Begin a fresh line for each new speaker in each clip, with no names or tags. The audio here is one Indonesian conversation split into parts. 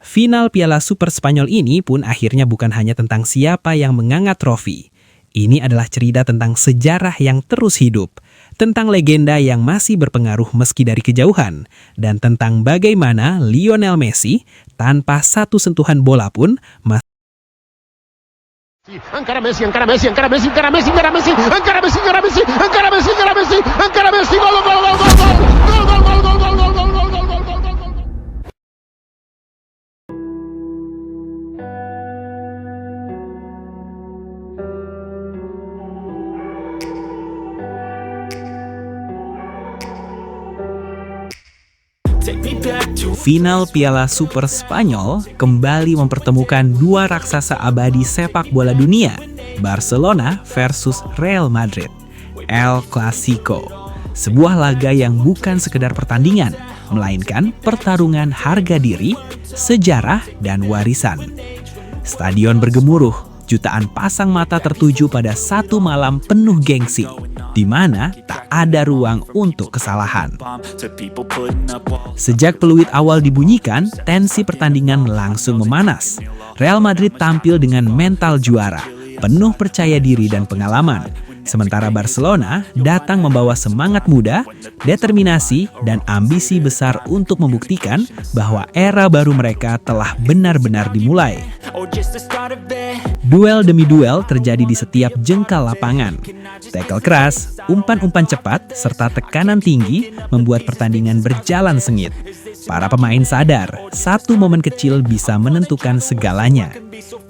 Final Piala Super Spanyol ini pun akhirnya bukan hanya tentang siapa yang mengangkat trofi. Ini adalah cerita tentang sejarah yang terus hidup, tentang legenda yang masih berpengaruh meski dari kejauhan, dan tentang bagaimana Lionel Messi tanpa satu sentuhan bola pun
Encara Messi, encara Messi, encara Messi, encara Messi, encara Messi, encara Messi, encara Messi, encara Messi, encara Messi, encara Messi, gol, gol, gol, gol, gol, gol, gol, gol, gol, gol, gol, gol, gol, gol, gol, gol.
Final Piala Super Spanyol kembali mempertemukan dua raksasa abadi sepak bola dunia, Barcelona versus Real Madrid, El Clasico. Sebuah laga yang bukan sekedar pertandingan, melainkan pertarungan harga diri, sejarah, dan warisan. Stadion bergemuruh, jutaan pasang mata tertuju pada satu malam penuh gengsi, di mana tak ada ruang untuk kesalahan. Sejak peluit awal dibunyikan, tensi pertandingan langsung memanas. Real Madrid tampil dengan mental juara, penuh percaya diri dan pengalaman. Sementara Barcelona datang membawa semangat muda, determinasi, dan ambisi besar untuk membuktikan bahwa era baru mereka telah benar-benar dimulai. Duel demi duel terjadi di setiap jengkal lapangan. Tackle keras, umpan-umpan cepat, serta tekanan tinggi membuat pertandingan berjalan sengit. Para pemain sadar, satu momen kecil bisa menentukan segalanya.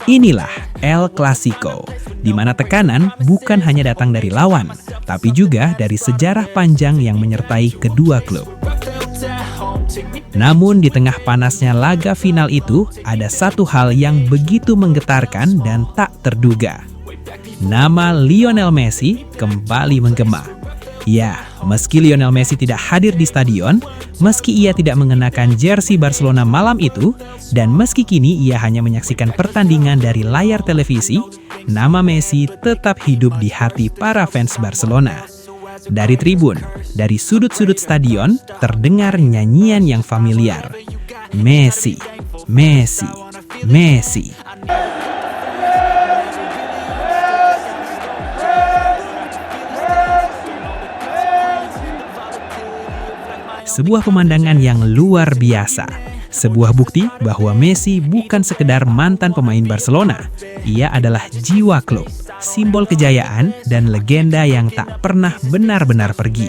Inilah El Clasico, di mana tekanan bukan hanya datang dari lawan, tapi juga dari sejarah panjang yang menyertai kedua klub. Namun di tengah panasnya laga final itu, ada satu hal yang begitu menggetarkan dan tak terduga. Nama Lionel Messi kembali menggema. Ya, meski Lionel Messi tidak hadir di stadion, meski ia tidak mengenakan jersey Barcelona malam itu, dan meski kini ia hanya menyaksikan pertandingan dari layar televisi, nama Messi tetap hidup di hati para fans Barcelona. Dari tribun, dari sudut-sudut stadion, terdengar nyanyian yang familiar. Messi, Messi, Messi. Sebuah pemandangan yang luar biasa. Sebuah bukti bahwa Messi bukan sekedar mantan pemain Barcelona. Ia adalah jiwa klub, simbol kejayaan, dan legenda yang tak pernah benar-benar pergi.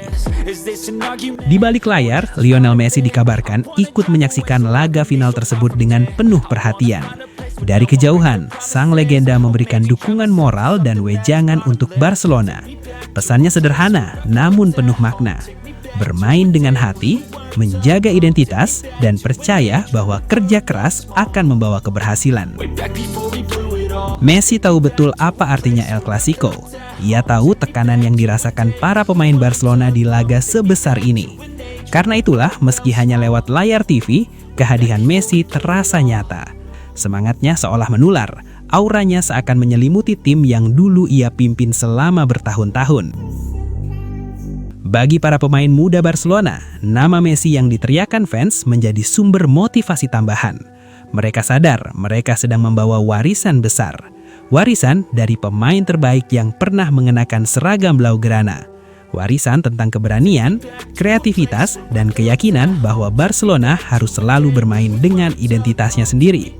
Di balik layar, Lionel Messi dikabarkan ikut menyaksikan laga final tersebut dengan penuh perhatian. Dari kejauhan, sang legenda memberikan dukungan moral dan wejangan untuk Barcelona. Pesannya sederhana, namun penuh makna. Bermain dengan hati, menjaga identitas, dan percaya bahwa kerja keras akan membawa keberhasilan. Messi tahu betul apa artinya El Clasico. Ia tahu tekanan yang dirasakan para pemain Barcelona di laga sebesar ini. Karena itulah, meski hanya lewat layar TV, kehadiran Messi terasa nyata. Semangatnya seolah menular, auranya seakan menyelimuti tim yang dulu ia pimpin selama bertahun-tahun. Bagi para pemain muda Barcelona, nama Messi yang diteriakan fans menjadi sumber motivasi tambahan. Mereka sadar mereka sedang membawa warisan besar. Warisan dari pemain terbaik yang pernah mengenakan seragam Blaugrana. Warisan tentang keberanian, kreativitas, dan keyakinan bahwa Barcelona harus selalu bermain dengan identitasnya sendiri.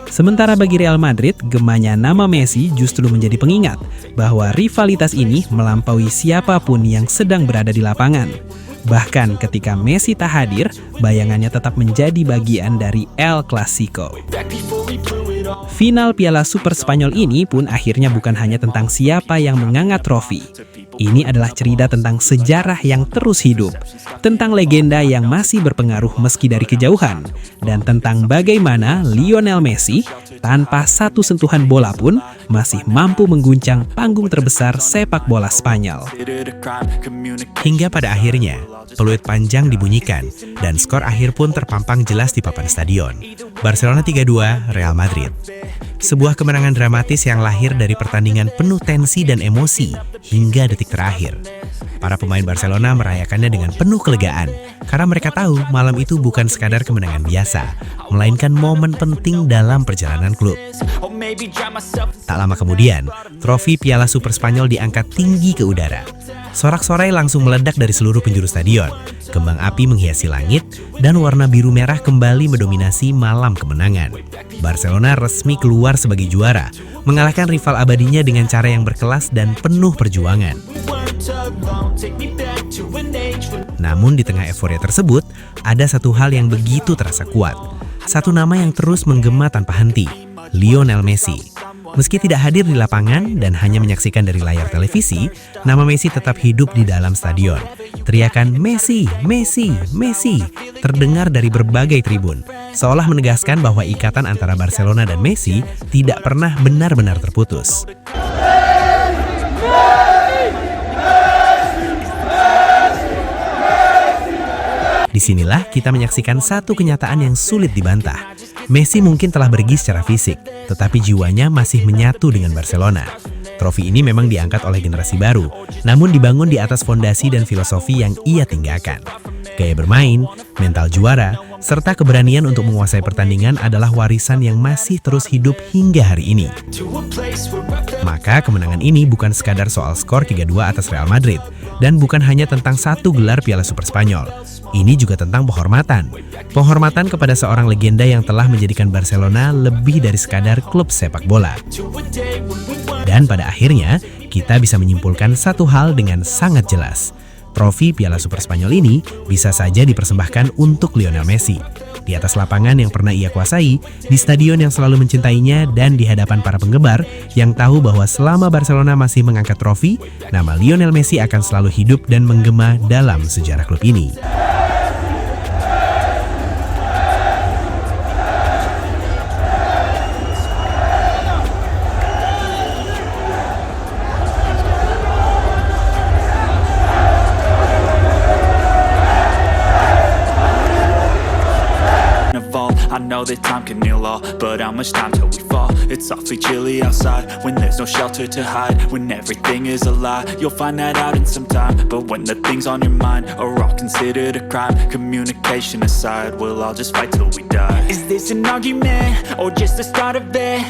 Sementara bagi Real Madrid, gemanya nama Messi justru menjadi pengingat bahwa rivalitas ini melampaui siapapun yang sedang berada di lapangan. Bahkan ketika Messi tak hadir, bayangannya tetap menjadi bagian dari El Clasico. Final Piala Super Spanyol ini pun akhirnya bukan hanya tentang siapa yang mengangkat trofi. Ini adalah cerita tentang sejarah yang terus hidup, tentang legenda yang masih berpengaruh meski dari kejauhan, dan tentang bagaimana Lionel Messi tanpa satu sentuhan bola pun masih mampu mengguncang panggung terbesar sepak bola Spanyol. Hingga pada akhirnya, peluit panjang dibunyikan dan skor akhir pun terpampang jelas di papan stadion. Barcelona 3-2, Real Madrid. Sebuah kemenangan dramatis yang lahir dari pertandingan penuh tensi dan emosi hingga detik terakhir. Para pemain Barcelona merayakannya dengan penuh kelegaan karena mereka tahu malam itu bukan sekadar kemenangan biasa, melainkan momen penting dalam perjalanan klub. Tak lama kemudian, trofi Piala Super Spanyol diangkat tinggi ke udara. Sorak-sorai langsung meledak dari seluruh penjuru stadion. Kembang api menghiasi langit dan warna biru merah kembali mendominasi malam kemenangan. Barcelona resmi keluar sebagai juara, mengalahkan rival abadinya dengan cara yang berkelas dan penuh perjuangan. Namun di tengah euforia tersebut, ada satu hal yang begitu terasa kuat. Satu nama yang terus menggema tanpa henti, Lionel Messi. Meski tidak hadir di lapangan dan hanya menyaksikan dari layar televisi, nama Messi tetap hidup di dalam stadion. Teriakan Messi, Messi, Messi terdengar dari berbagai tribun, seolah menegaskan bahwa ikatan antara Barcelona dan Messi tidak pernah benar-benar terputus. Disinilah kita menyaksikan satu kenyataan yang sulit dibantah. Messi mungkin telah pergi secara fisik, tetapi jiwanya masih menyatu dengan Barcelona. Trofi ini memang diangkat oleh generasi baru, namun dibangun di atas fondasi dan filosofi yang ia tinggalkan. Gaya bermain, mental juara, serta keberanian untuk menguasai pertandingan adalah warisan yang masih terus hidup hingga hari ini. Maka kemenangan ini bukan sekadar soal skor 3-2 atas Real Madrid, dan bukan hanya tentang satu gelar Piala Super Spanyol. Ini juga tentang penghormatan. Penghormatan kepada seorang legenda yang telah menjadikan Barcelona lebih dari sekadar klub sepak bola. Dan pada akhirnya, kita bisa menyimpulkan satu hal dengan sangat jelas. Trofi Piala Super Spanyol ini bisa saja dipersembahkan untuk Lionel Messi. Di atas lapangan yang pernah ia kuasai, di stadion yang selalu mencintainya, dan di hadapan para penggemar yang tahu bahwa selama Barcelona masih mengangkat trofi, nama Lionel Messi akan selalu hidup dan menggema dalam sejarah klub ini.
I know that time can heal all, but how much time till we fall? It's awfully chilly outside, when there's no shelter to hide. When everything is a lie, you'll find that out in some time. But when the things on your mind are all considered a crime, communication aside, we'll all just fight till we die. Is this an argument, or just the start of it?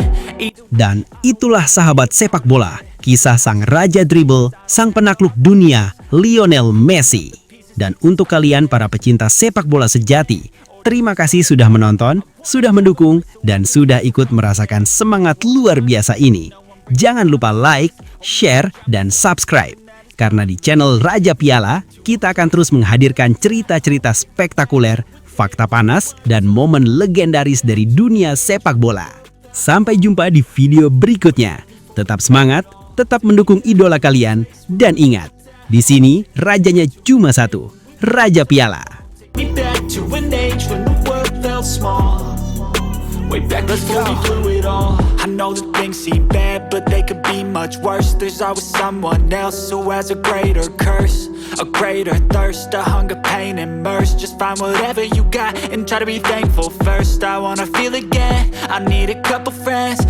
Dan itulah sahabat sepak bola, kisah sang raja dribble, sang penakluk dunia, Lionel Messi. Dan untuk kalian para pecinta sepak bola sejati, terima kasih sudah menonton, sudah mendukung, dan sudah ikut merasakan semangat luar biasa ini. Jangan lupa like, share, dan subscribe. Karena di channel Raja Piala, kita akan terus menghadirkan cerita-cerita spektakuler, fakta panas, dan momen legendaris dari dunia sepak bola. Sampai jumpa di video berikutnya. Tetap semangat, tetap mendukung idola kalian, dan ingat, di sini rajanya cuma satu, Raja Piala.
To an age when the world felt small. Way back before we blew it all. I know that things seem bad, but they could be much worse. There's always someone else who has a greater curse, a greater thirst, a hunger, pain, and mercy. Just find whatever you got and try to be thankful first. I wanna feel again, I need a couple friends.